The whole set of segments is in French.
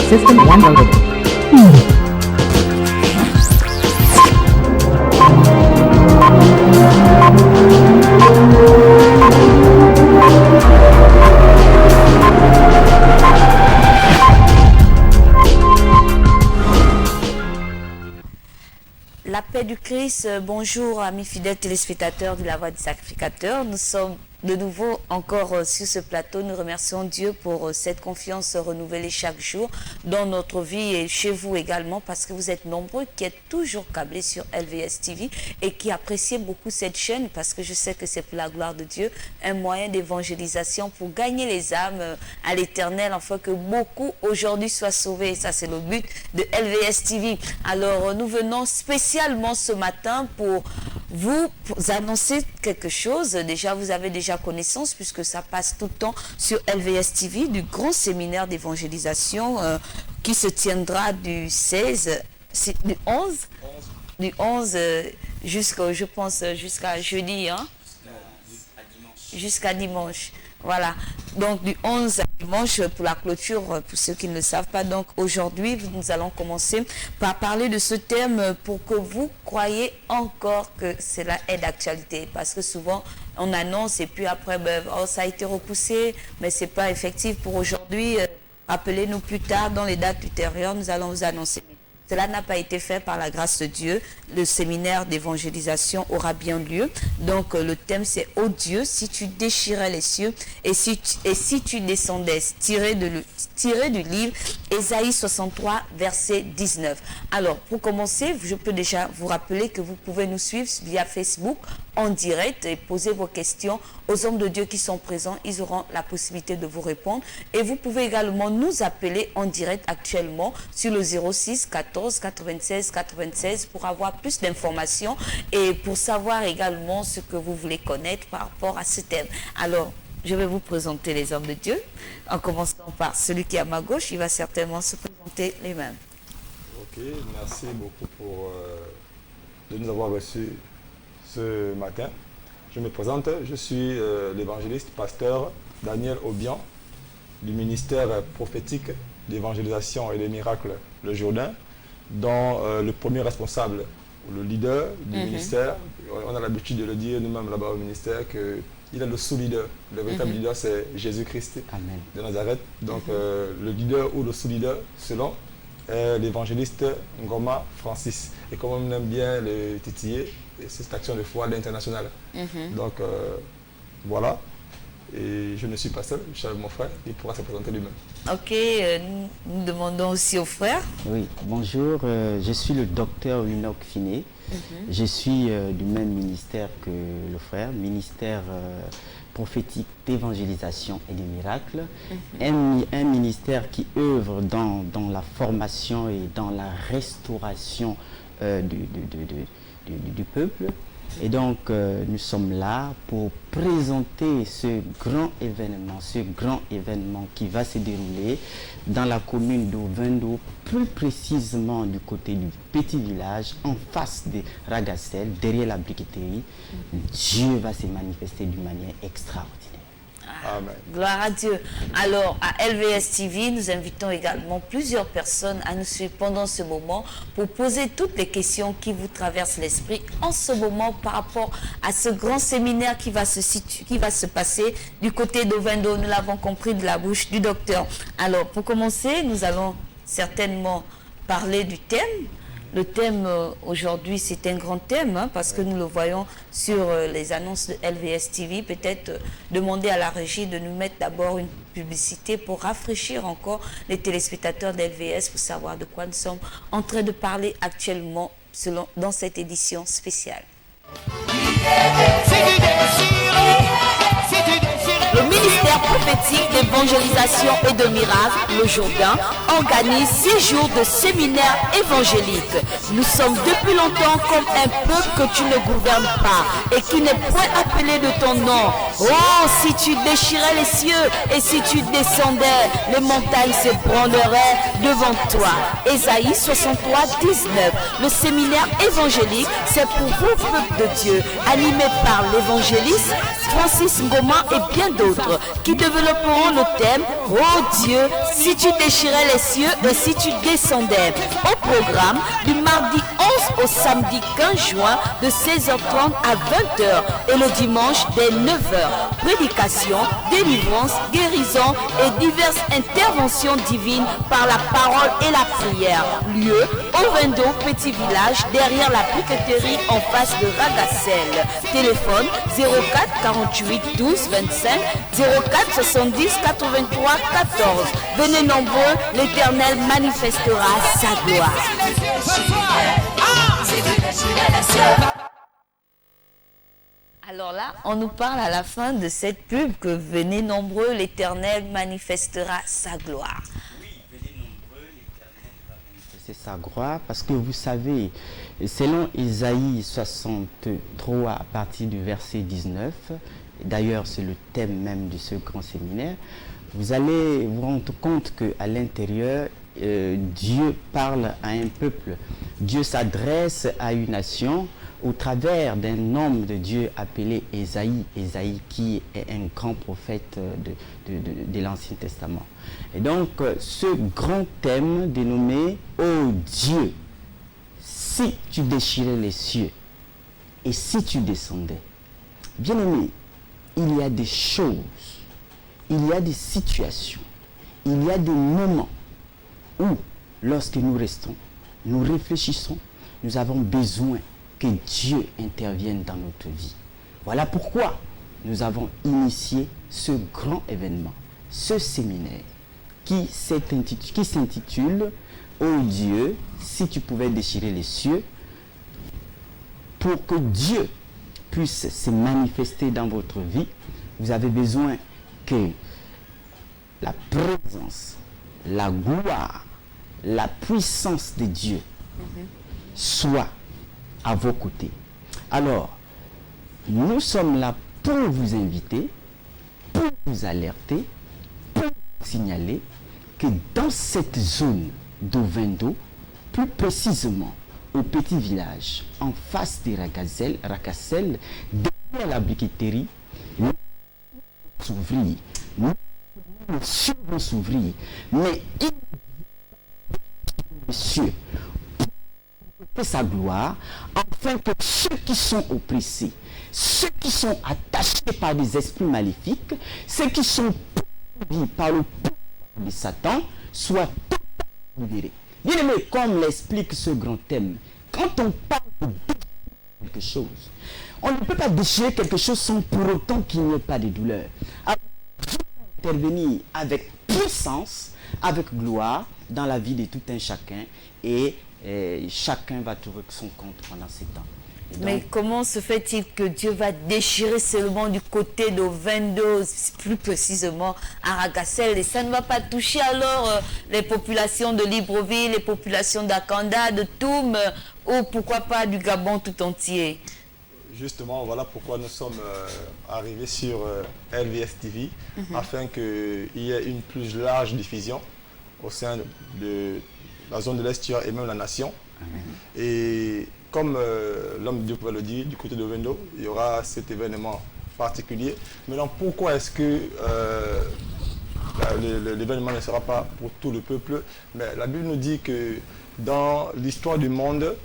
System downloaded. La paix du Christ, bonjour amis fidèles téléspectateurs de la Voix du Sacrificateur. Nous sommes de nouveau encore sur ce plateau. Nous remercions Dieu pour cette confiance renouvelée chaque jour dans notre vie et chez vous également, parce que vous êtes nombreux qui êtes toujours câblés sur LVS TV et qui appréciez beaucoup cette chaîne, parce que je sais que c'est pour la gloire de Dieu, un moyen d'évangélisation pour gagner les âmes à l'éternel, afin que beaucoup aujourd'hui soient sauvés. Ça, c'est le but de LVS TV. Alors, nous venons spécialement ce matin pour vous annoncer quelque chose. Déjà, vous avez déjà connaissance, puisque ça passe tout le temps sur LVS TV, du grand séminaire d'évangélisation qui se tiendra du 11 jusqu'à, je pense, jusqu'à jeudi, hein? Jusqu'à dimanche. Voilà, donc du 11 à dimanche pour la clôture, pour ceux qui ne le savent pas. Donc aujourd'hui, nous allons commencer par parler de ce thème pour que vous croyez encore que cela est d'actualité. Parce que souvent, on annonce et puis après, oh, ça a été repoussé, mais ce n'est pas effectif pour aujourd'hui. Appelez-nous plus tard, dans les dates ultérieures, nous allons vous annoncer. Cela n'a pas été fait par la grâce de Dieu. Le séminaire d'évangélisation aura bien lieu. Donc le thème c'est « Oh Dieu, si tu déchirais les cieux et si tu descendais », tiré du livre Ésaïe 63, verset 19. Alors pour commencer, je peux déjà vous rappeler que vous pouvez nous suivre via Facebook en direct et poser vos questions aux hommes de Dieu qui sont présents. Ils auront la possibilité de vous répondre. Et vous pouvez également nous appeler en direct actuellement sur le 06 14 96 96 pour avoir plus d'informations et pour savoir également ce que vous voulez connaître par rapport à ce thème. Alors, je vais vous présenter les hommes de Dieu, en commençant par celui qui est à ma gauche. Il va certainement se présenter les mêmes. Ok, merci beaucoup de nous avoir reçus ce matin. Je me présente, je suis l'évangéliste pasteur Daniel Obian du ministère prophétique d'évangélisation et des miracles Le Jourdain, dont le premier responsable, le leader du ministère, on a l'habitude de le dire nous-mêmes là-bas au ministère, qu'il est le sous-leader. Le véritable leader, c'est Jésus-Christ de Nazareth. Donc le leader ou le sous-leader, selon, est l'évangéliste Ngoma Francis. Et comme on aime bien le titiller, c'est cette action de foi l'international. Donc voilà. Et je ne suis pas seul, je suis avec mon frère, il pourra se présenter lui-même. Ok, nous demandons aussi au frère. Oui, bonjour, je suis le docteur Enoch Finet. Je suis du même ministère que le frère, ministère prophétique d'évangélisation et des miracles. Un ministère qui œuvre dans la formation et dans la restauration du peuple. Et donc, nous sommes là pour présenter ce grand événement qui va se dérouler dans la commune d'Ovendo, plus précisément du côté du petit village, en face de Ragacel, derrière la briqueterie. Dieu va se manifester d'une manière extraordinaire. Amen. Gloire à Dieu. Alors, à LVS TV, nous invitons également plusieurs personnes à nous suivre pendant ce moment pour poser toutes les questions qui vous traversent l'esprit en ce moment par rapport à ce grand séminaire qui va se passer du côté d'Ovendo. Nous l'avons compris de la bouche du docteur. Alors, pour commencer, nous allons certainement parler du thème. Le thème aujourd'hui, c'est un grand thème, hein, parce que nous le voyons sur les annonces de LVS TV. Peut-être demander à la régie de nous mettre d'abord une publicité pour rafraîchir encore les téléspectateurs d'LVS pour savoir de quoi nous sommes en train de parler actuellement dans cette édition spéciale. Le ministère prophétique d'évangélisation et de miracles, le Jourdain, organise 6 jours de séminaire évangélique. Nous sommes depuis longtemps comme un peuple que tu ne gouvernes pas et qui n'est point appelé de ton nom. Oh, si tu déchirais les cieux et si tu descendais, les montagnes se branleraient devant toi. Ésaïe 63, 19. Le séminaire évangélique, c'est pour vous, peuple de Dieu, animé par l'évangéliste Francis Ngoma et bien d'autres qui développeront le thème « Oh Dieu, si tu déchirais les cieux et si tu descendais » au programme du mardi 11 au samedi 15 juin de 16h30 à 20h et le dimanche dès 9h. Prédication, délivrance, guérison et diverses interventions divines par la parole et la prière. Lieu au Vendo, petit village, derrière la briqueterie en face de Ragacel. Téléphone 04 48 12 25 04 70 83 14. Venez nombreux, l'Éternel manifestera sa gloire. Alors là, on nous parle à la fin de cette pub que venez nombreux, l'Éternel manifestera sa gloire. C'est sa gloire, parce que vous savez, selon Isaïe 63 à partir du verset 19, d'ailleurs c'est le thème même de ce grand séminaire, vous allez vous rendre compte qu'à l'intérieur, Dieu parle à un peuple, Dieu s'adresse à une nation au travers d'un homme de Dieu appelé Ésaïe, Ésaïe qui est un grand prophète de l'Ancien Testament. Et donc, ce grand thème dénommé « Oh Dieu, si tu déchirais les cieux et si tu descendais ». Bien-aimé, il y a des choses, il y a des situations, il y a des moments où, lorsque nous restons, nous réfléchissons, nous avons besoin que Dieu intervienne dans notre vie. Voilà pourquoi nous avons initié ce grand événement, ce séminaire qui s'intitule « Oh Dieu, si tu pouvais déchirer les cieux » pour que Dieu puisse se manifester dans votre vie, vous avez besoin que la présence, la gloire, la puissance de Dieu soit à vos côtés. Alors, nous sommes là pour vous inviter, pour vous alerter, pour vous signaler que dans cette zone d'Ovendo, plus précisément au petit village, en face de Ragacel, derrière la briqueterie, nous s'ouvrir, nous vont s'ouvrir, mais il Monsieur sa gloire, afin que ceux qui sont oppressés, ceux qui sont attachés par des esprits maléfiques, ceux qui sont poursuivis par le pouvoir de Satan, soient totalement libérés. Bien aimé, comme l'explique ce grand thème, quand on parle de quelque chose, on ne peut pas déchirer quelque chose sans pour autant qu'il n'y ait pas de douleur. Alors, intervenir avec puissance, avec gloire, dans la vie de tout un chacun, et chacun va trouver son compte pendant ces temps. Donc, mais comment se fait-il que Dieu va déchirer seulement du côté d'Ovendo, plus précisément à Ragacel, et ça ne va pas toucher alors les populations de Libreville, les populations d'Akanda, de Toum, ou pourquoi pas du Gabon tout entier? Justement, voilà pourquoi nous sommes arrivés sur LVS TV, afin qu'il y ait une plus large diffusion au sein de la zone de l'Est et même la nation. Amen. Et comme l'homme de Dieu pouvait le dire, du côté de Ovendo, il y aura cet événement particulier. Maintenant, pourquoi est-ce que l'événement ne sera pas pour tout le peuple? Mais la Bible nous dit que dans l'histoire du monde,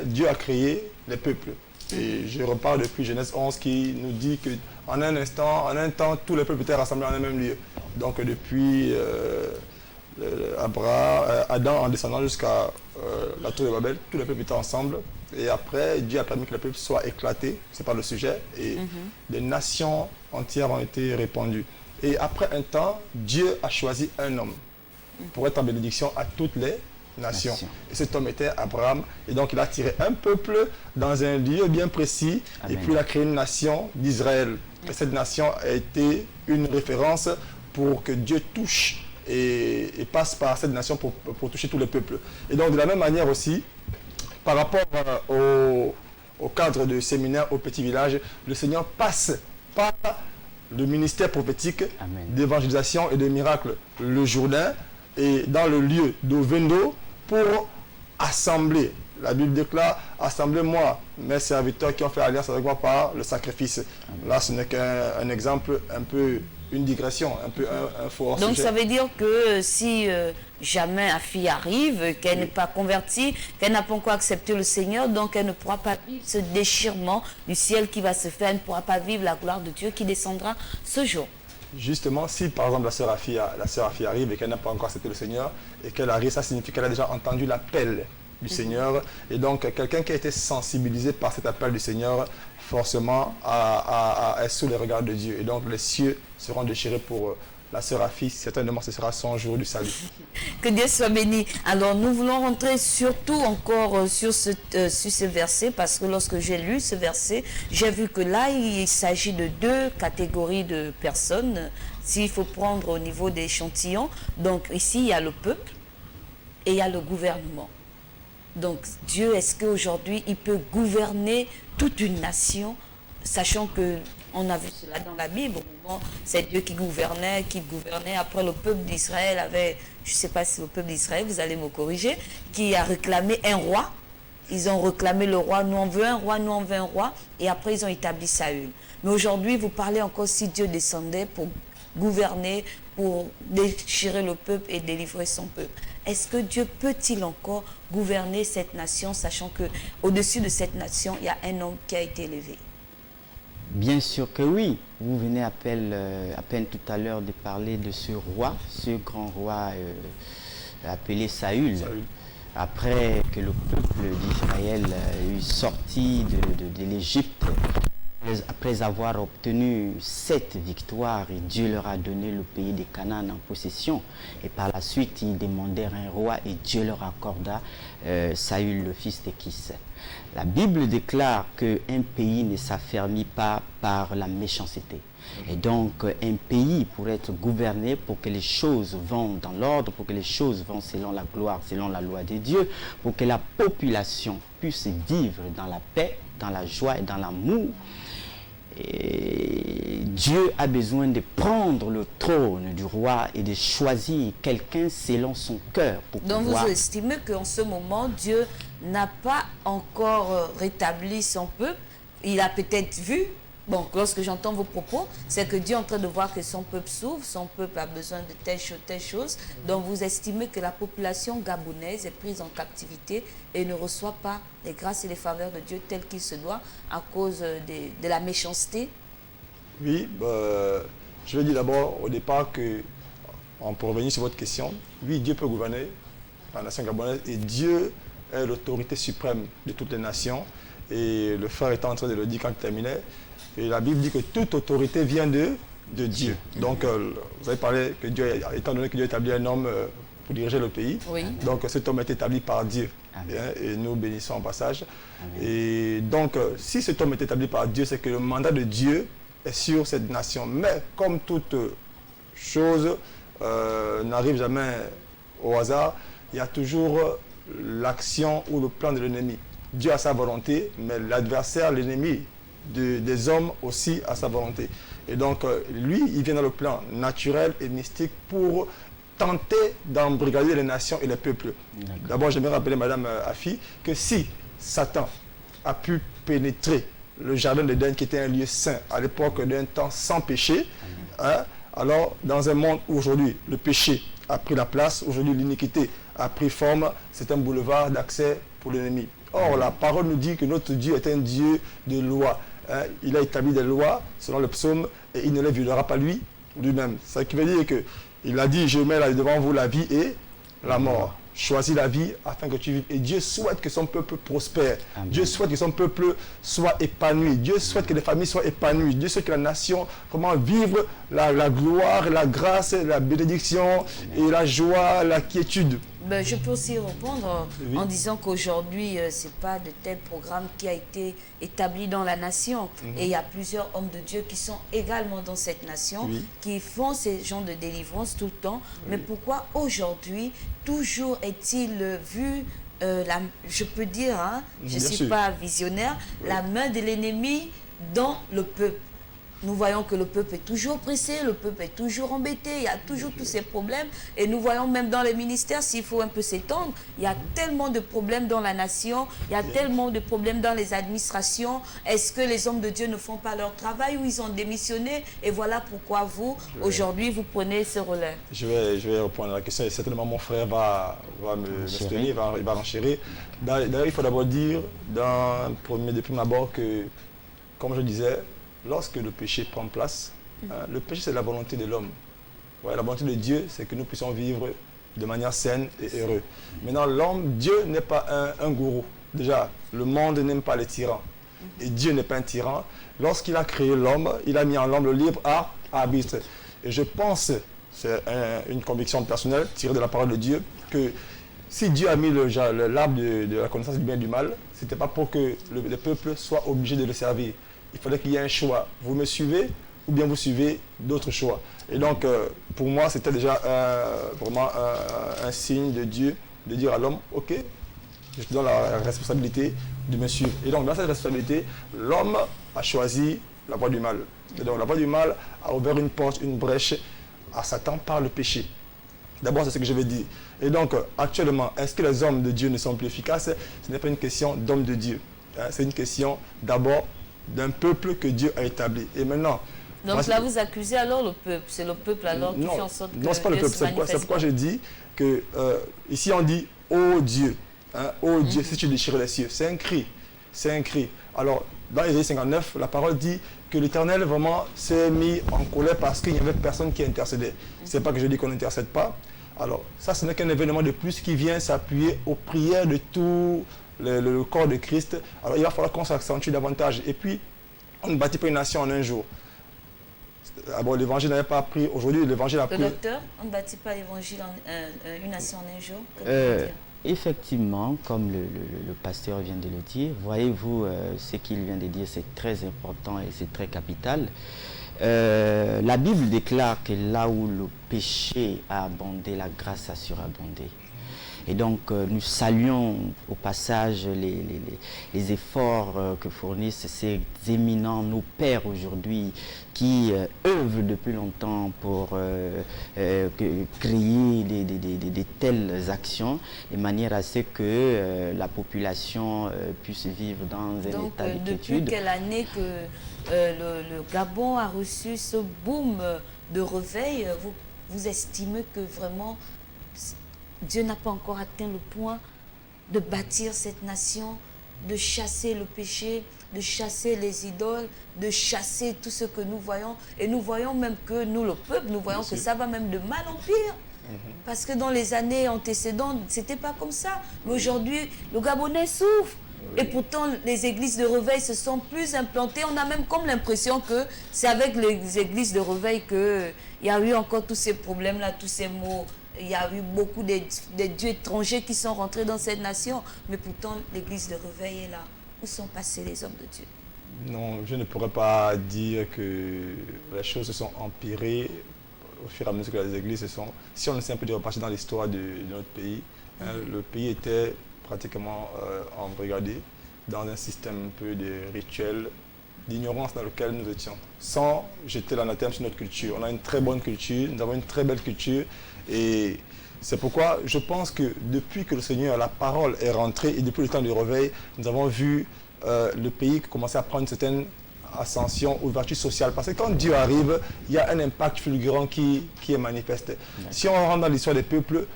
Dieu a créé les peuples. Et je repars depuis Genèse 11 qui nous dit qu'en un instant, en un temps, tous les peuples étaient rassemblés en un même lieu. Donc depuis Adam en descendant jusqu'à la tour de Babel, tous les peuples étaient ensemble. Et après, Dieu a permis que les peuples soient éclatés, c'est pas le sujet, et des nations entières ont été répandues. Et après un temps, Dieu a choisi un homme pour être en bénédiction à toutes les nations. Et cet homme était Abraham, et donc il a tiré un peuple dans un lieu bien précis. Amen. Et puis il a créé une nation d'Israël. Et cette nation a été une référence pour que Dieu touche et passe par cette nation pour toucher tous les peuples. Et donc de la même manière aussi, par rapport au cadre de séminaire au petit village, le Seigneur passe par le ministère prophétique d'évangélisation et de miracles, le Jourdain, et dans le lieu d'Ovendo pour assembler. La Bible déclare, assemblez-moi mes serviteurs qui ont fait alliance avec moi par le sacrifice. Là, ce n'est qu'un exemple, un peu une digression, un peu un faux hors Donc sujet. ça veut dire que si jamais la fille arrive, qu'elle n'est pas convertie, qu'elle n'a pas encore accepté le Seigneur, donc elle ne pourra pas vivre ce déchirement du ciel qui va se faire, elle ne pourra pas vivre la gloire de Dieu qui descendra ce jour. Justement, si par exemple la sœur Afia arrive et qu'elle n'a pas encore accepté le Seigneur, et qu'elle arrive, ça signifie qu'elle a déjà entendu l'appel du Seigneur. Et donc, quelqu'un qui a été sensibilisé par cet appel du Seigneur, forcément, est sous les regards de Dieu. Et donc, les cieux seront déchirés pour la sœur Afia. Certainement, ce sera son jour du salut. Que Dieu soit béni. Alors, nous voulons rentrer surtout encore sur ce verset, parce que lorsque j'ai lu ce verset, j'ai vu que là, il s'agit de deux catégories de personnes. S'il faut prendre au niveau des échantillons, donc ici, il y a le peuple et il y a le gouvernement. Donc, Dieu, est-ce qu'aujourd'hui, il peut gouverner toute une nation, sachant que on a vu cela dans la Bible, au moment, c'est Dieu qui gouvernait. Après, le peuple d'Israël avait, je ne sais pas si le peuple d'Israël, vous allez me corriger, qui a réclamé un roi. Ils ont réclamé le roi, nous on veut un roi, nous on veut un roi. Et après, ils ont établi Saül. Mais aujourd'hui, vous parlez encore si Dieu descendait pour gouverner, pour déchirer le peuple et délivrer son peuple. Est-ce que Dieu peut-il encore gouverner cette nation, sachant qu'au-dessus de cette nation, il y a un homme qui a été élevé? Bien sûr que oui. Vous venez à peine tout à l'heure de parler de ce roi, ce grand roi appelé Saül. Après que le peuple d'Israël est sorti de l'Égypte, après avoir obtenu 7 victoires, et Dieu leur a donné le pays de Canaan en possession. Et par la suite, ils demandèrent un roi et Dieu leur accorda Saül, le fils de Kis. La Bible déclare qu'un pays ne s'affermit pas par la méchanceté. Et donc, un pays, pour être gouverné, pour que les choses vont dans l'ordre, pour que les choses vont selon la gloire, selon la loi de Dieu, pour que la population puisse vivre dans la paix, dans la joie et dans l'amour, et Dieu a besoin de prendre le trône du roi et de choisir quelqu'un selon son cœur. Donc vous estimez qu'en ce moment, Dieu n'a pas encore rétabli son peuple. Il a peut-être vu, bon, lorsque j'entends vos propos, c'est que Dieu est en train de voir que son peuple souffre, son peuple a besoin de telle chose. Donc vous estimez que la population gabonaise est prise en captivité et ne reçoit pas les grâces et les faveurs de Dieu telles qu'il se doit à cause de la méchanceté? Oui, je vais dire d'abord au départ que, pour revenir sur votre question, oui, Dieu peut gouverner la nation gabonaise et Dieu est l'autorité suprême de toutes les nations. Et le frère était en train de le dire quand il terminait. Et la Bible dit que toute autorité vient de Dieu. Donc, vous avez parlé que Dieu, étant donné que Dieu a établi un homme pour diriger le pays, oui. Donc cet homme est établi par Dieu. Et nous bénissons en passage. Amen. Et donc, si cet homme est établi par Dieu, c'est que le mandat de Dieu est sur cette nation. Mais comme toute chose n'arrive jamais au hasard, il y a toujours l'action ou le plan de l'ennemi. Dieu a sa volonté, mais l'adversaire, l'ennemi des hommes aussi a sa volonté. Et donc, lui, il vient dans le plan naturel et mystique pour tenter d'embrigader les nations et les peuples. D'abord, j'aimerais rappeler, Madame Afi, que si Satan a pu pénétrer le jardin d'Éden, qui était un lieu saint, à l'époque d'un temps sans péché, hein, alors, dans un monde où aujourd'hui, le péché a pris la place, aujourd'hui, l'iniquité a pris forme, c'est un boulevard d'accès pour l'ennemi. Or, la parole nous dit que notre Dieu est un Dieu de loi. Hein, il a établi des lois, selon le psaume, et il ne les violera pas lui-même. Ce qui veut dire qu'il a dit, je mets là devant vous la vie et la mort. Choisis la vie afin que tu vives. Et Dieu souhaite que son peuple prospère. Amen. Dieu souhaite que son peuple soit épanoui. Dieu souhaite que les familles soient épanouies. Dieu souhaite que la nation, comment vivre la gloire, la grâce, la bénédiction et la joie, la quiétude. Ben, je peux aussi répondre en disant qu'aujourd'hui, ce n'est pas de tel programme qui a été établi dans la nation. Et il y a plusieurs hommes de Dieu qui sont également dans cette nation, qui font ces genres de délivrance tout le temps. Mais pourquoi aujourd'hui, toujours est-il vu, je peux dire, hein, je ne suis pas visionnaire, la main de l'ennemi dans le peuple? nous voyons que le peuple est toujours pressé, le peuple est toujours embêté, il y a toujours tous ces problèmes. Et nous voyons même dans les ministères, s'il faut un peu s'étendre, il y a tellement de problèmes dans la nation, il y a tellement de problèmes dans les administrations. Est-ce que les hommes de Dieu ne font pas leur travail ou ils ont démissionné? Et voilà pourquoi vous, aujourd'hui, vous prenez ce relais. Je vais répondre à la question et certainement mon frère va me soutenir, il va renchérir. D'ailleurs, il faut d'abord dire, de prime abord, que, comme je disais, lorsque le péché prend place, le péché c'est la volonté de l'homme. Ouais, la volonté de Dieu, c'est que nous puissions vivre de manière saine et heureuse. Maintenant, Dieu n'est pas un gourou. Déjà, le monde n'aime pas les tyrans. Et Dieu n'est pas un tyran. Lorsqu'il a créé l'homme, il a mis en l'homme le libre arbitre. Et je pense, c'est une conviction personnelle tirée de la parole de Dieu, que si Dieu a mis l'arbre de la connaissance du bien et du mal, ce n'était pas pour que le peuple soit obligé de le servir. Il fallait qu'il y ait un choix. Vous me suivez ou bien vous suivez d'autres choix. Et donc, pour moi, c'était déjà vraiment un signe de Dieu de dire à l'homme, ok, je te donne la responsabilité de me suivre. Et donc, dans cette responsabilité, l'homme a choisi la voie du mal. Et donc, la voie du mal a ouvert une porte, une brèche à Satan par le péché. D'abord, c'est ce que je vais dire. Et donc, actuellement, est-ce que les hommes de Dieu ne sont plus efficaces? Ce n'est pas une question d'hommes de Dieu. C'est une question d'abord d'un peuple que Dieu a établi. Et maintenant... Donc là, vous accusez alors le peuple. C'est le peuple alors qui fait en sorte que non, c'est pas le peuple. C'est pourquoi je dis que ici on dit « Oh Dieu hein, oh Dieu, si tu déchires les cieux ». C'est un cri. C'est un cri. Alors, dans Ésaïe 59, la parole dit que l'Éternel vraiment s'est mis en colère parce qu'il n'y avait personne qui intercédait. C'est pas que je dis qu'on n'intercède pas. Alors, ça, ce n'est qu'un événement de plus qui vient s'appuyer aux prières de tout le corps de Christ. Alors, il va falloir qu'on s'accentue davantage. Et puis, on ne bâtit pas une nation en un jour. Bon, l'évangile n'avait pas appris. Aujourd'hui, l'évangile a pris. Le docteur, on ne bâtit pas l'évangile une nation en un jour. Effectivement, comme le pasteur vient de le dire, voyez-vous, ce qu'il vient de dire, c'est très important et c'est très capital. La Bible déclare que là où le péché a abondé, la grâce a surabondé. Et donc, nous saluons au passage les efforts que fournissent ces éminents, nos pères aujourd'hui, qui œuvrent depuis longtemps pour créer des telles actions, de manière à ce que la population puisse vivre dans un état de quiétude. Depuis quelle année que le Gabon a reçu ce boom de réveil, vous estimez que vraiment Dieu n'a pas encore atteint le point de bâtir cette nation, de chasser le péché, de chasser les idoles, de chasser tout ce que nous voyons. Et nous voyons même que nous, le peuple, nous voyons que ça va même de mal en pire. Parce que dans les années antécédentes, ce n'était pas comme ça. Mais aujourd'hui, le Gabonais souffre. Et pourtant, les églises de réveil se sont plus implantées. On a même comme l'impression que c'est avec les églises de réveil qu'il y a eu encore tous ces problèmes-là, tous ces maux. Il y a eu beaucoup de dieux étrangers qui sont rentrés dans cette nation. Mais pourtant, l'église de réveil est là. Où sont passés les hommes de Dieu? Non, je ne pourrais pas dire que les choses se sont empirées au fur et à mesure que les églises se sont... Si on essaie un peu de repartir dans l'histoire de notre pays, le pays était pratiquement embrigadé dans un système un peu de rituels, d'ignorance dans lequel nous étions, sans jeter l'anathème sur notre culture. On a une très bonne culture, nous avons une très belle culture, et c'est pourquoi je pense que depuis que le Seigneur, la parole est rentrée, et depuis le temps du réveil, nous avons vu le pays commencer à prendre une certaine ascension, ouverture sociale. Parce que quand Dieu arrive, il y a un impact fulgurant qui est manifeste. Si on rentre dans l'histoire des peuples,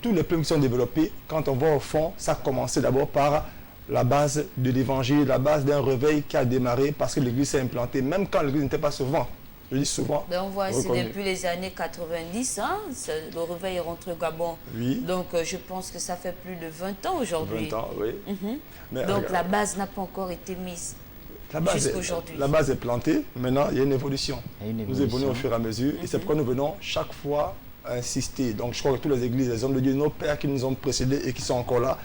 tous les peuples qui sont développés, quand on va au fond, ça a commencé d'abord par la base de l'évangile, la base d'un réveil qui a démarré parce que l'église s'est implantée, même quand l'église n'était pas souvent. Je dis souvent. Ben on voit ici depuis les années 90, hein, le réveil est rentré au Gabon. Oui. Donc je pense que ça fait plus de 20 ans aujourd'hui. 20 ans, oui. Mais, donc la base n'a pas encore été mise jusqu'aujourd'hui. La base est plantée, maintenant il y a une évolution. Nous évoluons au fur et à mesure et c'est pourquoi nous venons chaque fois insister. Donc je crois que toutes les églises, les hommes de Dieu, nos pères qui nous ont précédés et qui sont encore là,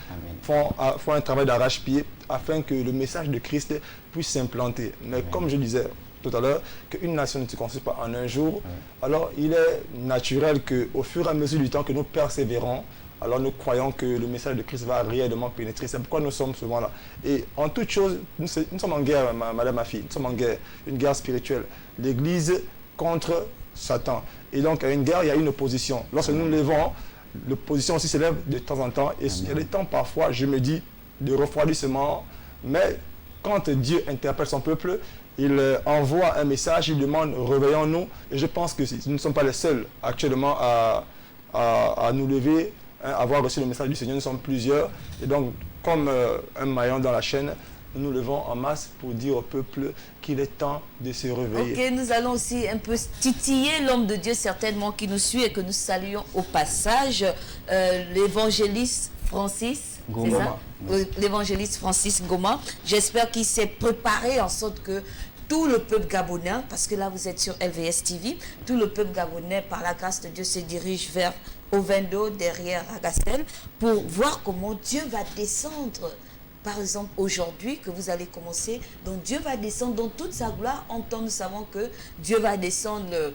font un travail d'arrache-pied afin que le message de Christ puisse s'implanter. Mais comme je disais tout à l'heure, qu'une nation ne se construit pas en un jour, alors il est naturel qu'au fur et à mesure du temps que nous persévérons, alors nous croyons que le message de Christ va réellement pénétrer. C'est pourquoi nous sommes souvent là. Et en toute chose, nous sommes en guerre, madame, ma fille, nous sommes en guerre, une guerre spirituelle. L'Église contre Satan. Et donc, il y a une guerre, il y a une opposition. Lorsque nous nous levons, l'opposition aussi s'élève de temps en temps. Et il y a des temps, parfois, je me dis, de refroidissement. Mais quand Dieu interpelle son peuple, il envoie un message, il demande, réveillons-nous. Et je pense que nous ne sommes pas les seuls actuellement à nous lever, hein, à avoir reçu le message du Seigneur. Nous sommes plusieurs. Et donc, comme un maillon dans la chaîne, nous nous levons en masse pour dire au peuple qu'il est temps de se réveiller. Ok, nous allons aussi un peu titiller l'homme de Dieu certainement qui nous suit et que nous saluons au passage, l'évangéliste Francis Ngoma. L'évangéliste Francis Ngoma. J'espère qu'il s'est préparé en sorte que tout le peuple gabonais, parce que là vous êtes sur LVS TV, tout le peuple gabonais par la grâce de Dieu se dirige vers Ovendo derrière Ragassel pour voir comment Dieu va descendre. Par exemple, aujourd'hui, que vous allez commencer, donc Dieu va descendre dans toute sa gloire. En temps, nous savons que Dieu va descendre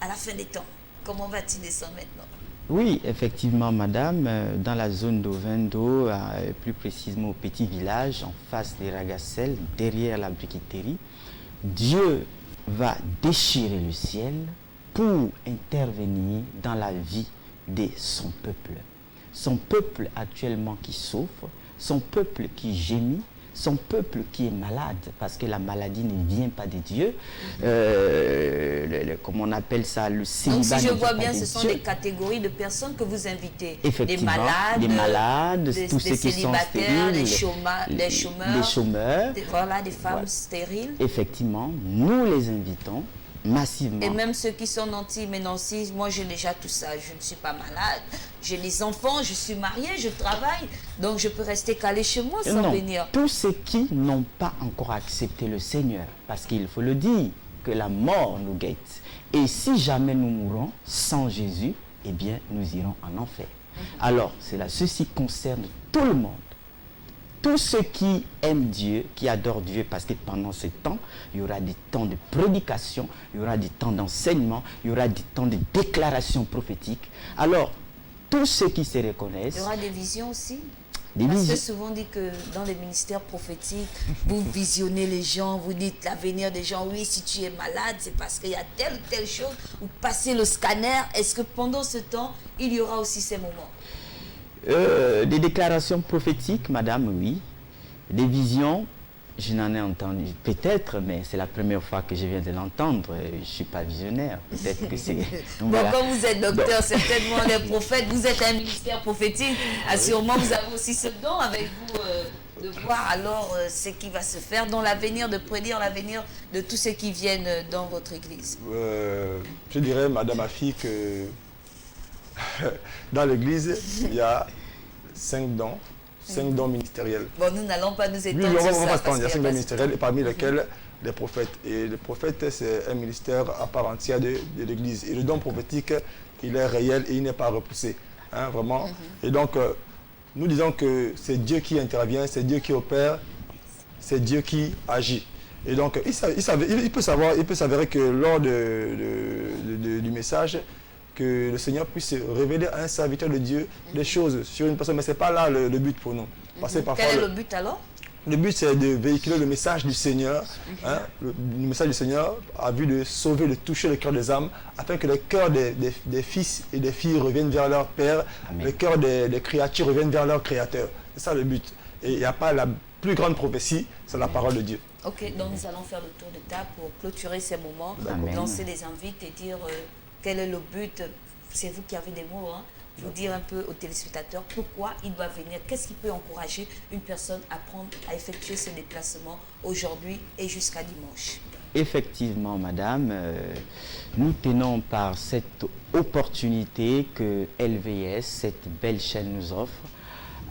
à la fin des temps. Comment va-t-il descendre maintenant? Oui, effectivement, madame, dans la zone d'Ovendo, plus précisément au petit village, en face des Ragassel, derrière la briqueterie, Dieu va déchirer le ciel pour intervenir dans la vie de son peuple. Son peuple actuellement qui souffre, son peuple qui gémit, son peuple qui est malade, parce que la maladie ne vient pas de Dieu. Comment on appelle ça, le célibat. Donc si je ne vois vient pas bien, de ce sont Dieu. des catégories de personnes que vous invitez. Effectivement, des malades, tous ceux qui sont stériles, des chômeurs, voilà, des femmes stériles. Effectivement, nous les invitons massivement. Et même ceux qui sont nantis, moi j'ai déjà tout ça, je ne suis pas malade, j'ai des enfants, je suis mariée, je travaille, donc je peux rester calée chez moi sans venir. Tous ceux qui n'ont pas encore accepté le Seigneur, parce qu'il faut le dire, que la mort nous guette. Et si jamais nous mourons sans Jésus, eh bien nous irons en enfer. Alors, ceci concerne tout le monde. Tous ceux qui aiment Dieu, qui adorent Dieu, parce que pendant ce temps, il y aura des temps de prédication, il y aura des temps d'enseignement, il y aura des temps de déclaration prophétique. Alors, tous ceux qui se reconnaissent... Il y aura des visions aussi. Des Parce visions. que souvent on dit que dans les ministères prophétiques, vous visionnez les gens, vous dites l'avenir des gens. Oui, si tu es malade, c'est parce qu'il y a telle ou telle chose. Vous passez le scanner. Est-ce que pendant ce temps, il y aura aussi ces moments? Des déclarations prophétiques, madame, oui. Des visions, je n'en ai entendu peut-être, mais c'est la première fois que je viens de l'entendre. Je ne suis pas visionnaire. Peut-être que c'est... Bon, Voilà. comme vous êtes docteur, certainement les prophètes, vous êtes un ministère prophétique. Sûrement, vous avez aussi ce don avec vous de voir alors ce qui va se faire dans l'avenir, de prédire l'avenir de tous ceux qui viennent dans votre église. Je dirais, madame ma fille, que dans l'église, il y a 5 dons ministériels. Bon, nous n'allons pas nous Oui, étendre on sur va ça. pas se tendre. Il y a 5 dons parce ministériels, et parmi lesquels les prophètes. Et le prophète, c'est un ministère à part entière de l'église. Et le don prophétique, il est réel et il n'est pas repoussé. Hein, vraiment. Et donc, nous disons que c'est Dieu qui intervient, c'est Dieu qui opère, c'est Dieu qui agit. Et donc, il peut s'avérer que lors du message, que le Seigneur puisse révéler à un serviteur de Dieu des choses sur une personne. Mais ce n'est pas là le but pour nous. Parce que parfois, quel est le but alors? Le but, c'est de véhiculer le message du Seigneur. Hein, le message du Seigneur a vu de sauver, de toucher le cœur des âmes, afin que le cœur des fils et des filles reviennent vers leur Père, Amen. le cœur des créatures reviennent vers leur Créateur. C'est ça le but. Et il n'y a pas la plus grande prophétie, c'est la parole de Dieu. Ok, donc nous allons faire le tour de table pour clôturer ces moments, Amen. lancer les invites et dire quel est le but. C'est vous qui avez des mots, hein. Vous dire un peu aux téléspectateurs pourquoi il doit venir, qu'est-ce qui peut encourager une personne à effectuer ce déplacement aujourd'hui et jusqu'à dimanche. Effectivement, madame, nous tenons par cette opportunité que LVS, cette belle chaîne, nous offre,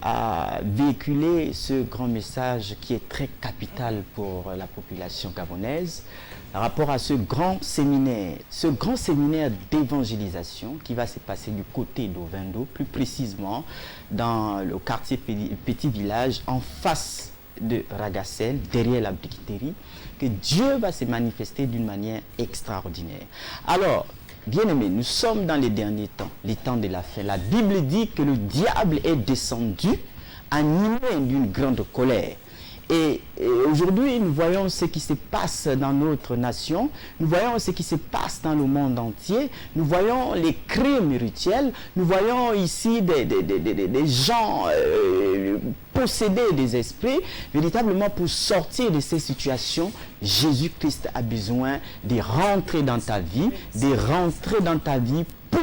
à véhiculer ce grand message qui est très capital pour la population gabonaise, par rapport à ce grand séminaire d'évangélisation qui va se passer du côté d'Ovendo, plus précisément dans le quartier Petit Village, en face de Ragassel, derrière la briqueterie, que Dieu va se manifester d'une manière extraordinaire. Alors, Bien-aimés, nous sommes dans les derniers temps, les temps de la fin. La Bible dit que le diable est descendu, animé d'une grande colère. Et aujourd'hui, nous voyons ce qui se passe dans notre nation, nous voyons ce qui se passe dans le monde entier, nous voyons les crimes rituels, nous voyons ici des gens possédés des esprits. Véritablement, pour sortir de ces situations, Jésus-Christ a besoin de rentrer dans ta vie, pour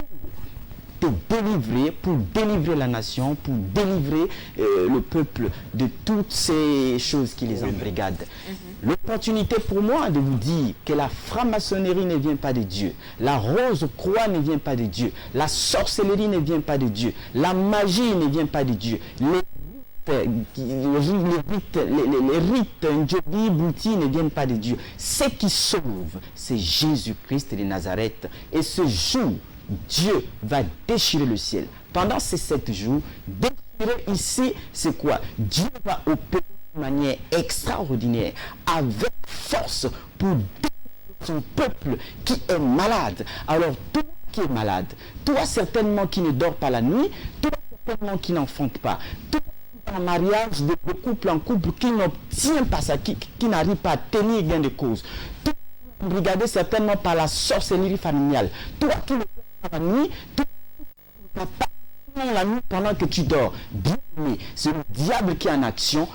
te délivrer, pour délivrer la nation, pour délivrer le peuple de toutes ces choses qui les embrigadent. L'opportunité pour moi de vous dire que la franc-maçonnerie ne vient pas de Dieu, la rose croix ne vient pas de Dieu, la sorcellerie ne vient pas de Dieu, la magie ne vient pas de Dieu, les rites Ndjobi, Bouti ne viennent pas de Dieu. Ce qui sauve, c'est Jésus-Christ de Nazareth. Et ce jour, Dieu va déchirer le ciel. Pendant ces 7 jours, déchirer ici, c'est quoi? Dieu va opérer de manière extraordinaire, avec force, pour déchirer son peuple qui est malade. Alors, toi qui es malade, toi certainement qui ne dors pas la nuit, toi certainement qui n'enfante pas, toi en mariage, de couple en couple qui n'obtient pas ça, qui n'arrive pas à tenir gain de cause. Toi, regardez certainement par la sorcellerie familiale. Toi qui ne dors pas la nuit, toi qui ne dors pas la nuit pendant que tu dors. Bien aimé, c'est le diable qui est en action.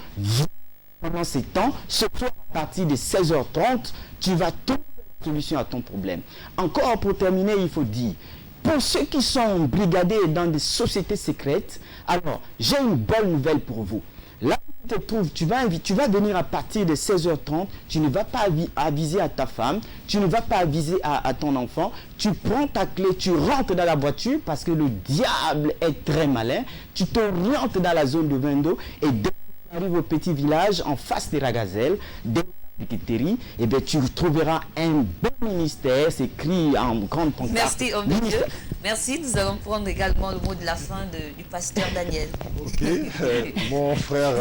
Pendant ces temps, surtout à partir de 16h30, tu vas trouver la solution à ton problème. Encore pour terminer, il faut dire, pour ceux qui sont brigadés dans des sociétés secrètes, alors j'ai une bonne nouvelle pour vous. Là où tu te trouves, tu vas venir à partir de 16h30, tu ne vas pas aviser à ta femme, tu ne vas pas aviser à ton enfant, tu prends ta clé, tu rentres dans la voiture parce que le diable est très malin, tu te rentres dans la zone de Vendo et dès que tu arrives au petit village en face des Ragazelles, et bien tu trouveras un bon ministère, c'est écrit en grande pancarte. Merci, homme de Dieu. Merci, nous allons prendre également le mot de la fin du pasteur Daniel. Ok, mon frère,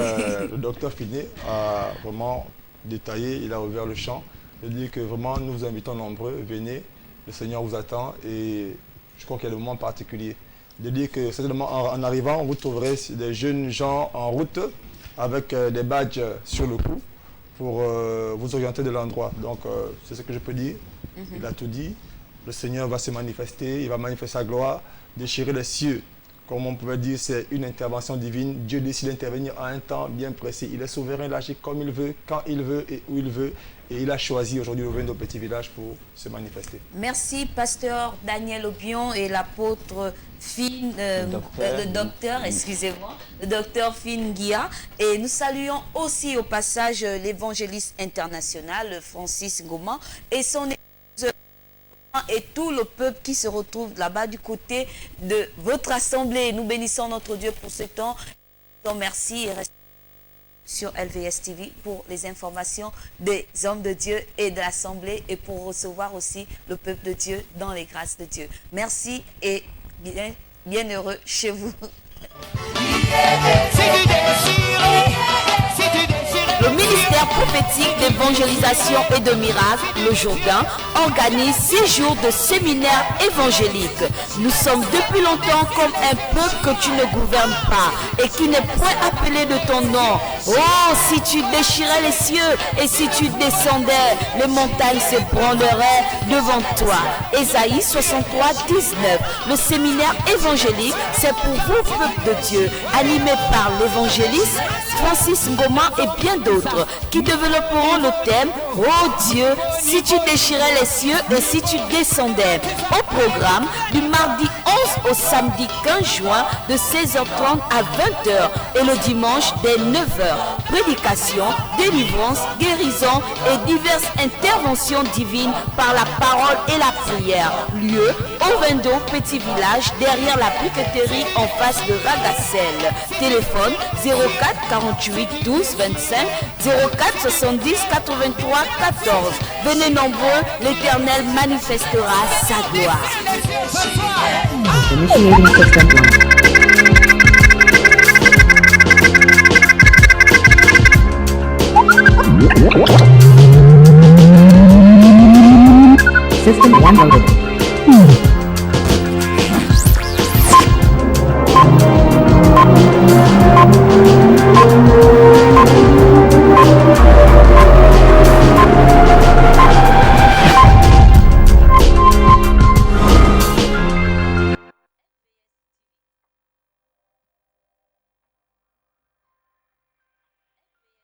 le docteur Finet, a vraiment détaillé, il a ouvert le champ. Il dit que vraiment nous vous invitons nombreux, venez, le Seigneur vous attend et je crois qu'il y a le moment particulier. Il dit que certainement en arrivant, vous trouverez des jeunes gens en route avec des badges sur le cou, pour vous orienter de l'endroit. Donc, c'est ce que je peux dire. Il a tout dit. Le Seigneur va se manifester, il va manifester sa gloire, déchirer les cieux. Comme on pouvait dire, c'est une intervention divine. Dieu décide d'intervenir en un temps bien précis. Il est souverain, il agit comme il veut, quand il veut et où il veut. Et il a choisi aujourd'hui de venir au petit village pour se manifester. Merci, pasteur Daniel Obion et l'apôtre le docteur Finn Guia. Et nous saluons aussi au passage l'évangéliste international Francis Ngoma et son épouse et tout le peuple qui se retrouve là-bas du côté de votre assemblée. Nous bénissons notre Dieu pour ce temps. Merci et restez sur LVS TV pour les informations des hommes de Dieu et de l'assemblée et pour recevoir aussi le peuple de Dieu dans les grâces de Dieu. Merci et bien heureux chez vous. Le ministère prophétique d'évangélisation et de miracles, le Jourdain, organise 6 jours de séminaire évangélique. Nous sommes depuis longtemps comme un peuple que tu ne gouvernes pas et qui n'est point appelé de ton nom. Oh, si tu déchirais les cieux et si tu descendais, les montagnes se branleraient devant toi. Ésaïe 63, 19. Le séminaire évangélique, c'est pour vous, peuple de Dieu, animé par l'évangéliste Francis Ngoma et bien d'autres qui développeront le thème « Oh Dieu, si tu déchirais les cieux et si tu descendais » au programme du mardi 11 au samedi 15 juin de 16h30 à 20h et le dimanche dès 9h. Prédication, délivrance, guérison et diverses interventions divines par la parole et la prière. Lieu au Vendo, petit village derrière la briqueterie en face de Ragacel. Téléphone 04 48 12 25 04 70 83 14. Venez nombreux, l'Éternel manifestera sa gloire. Initiating system launch. System 1 loaded.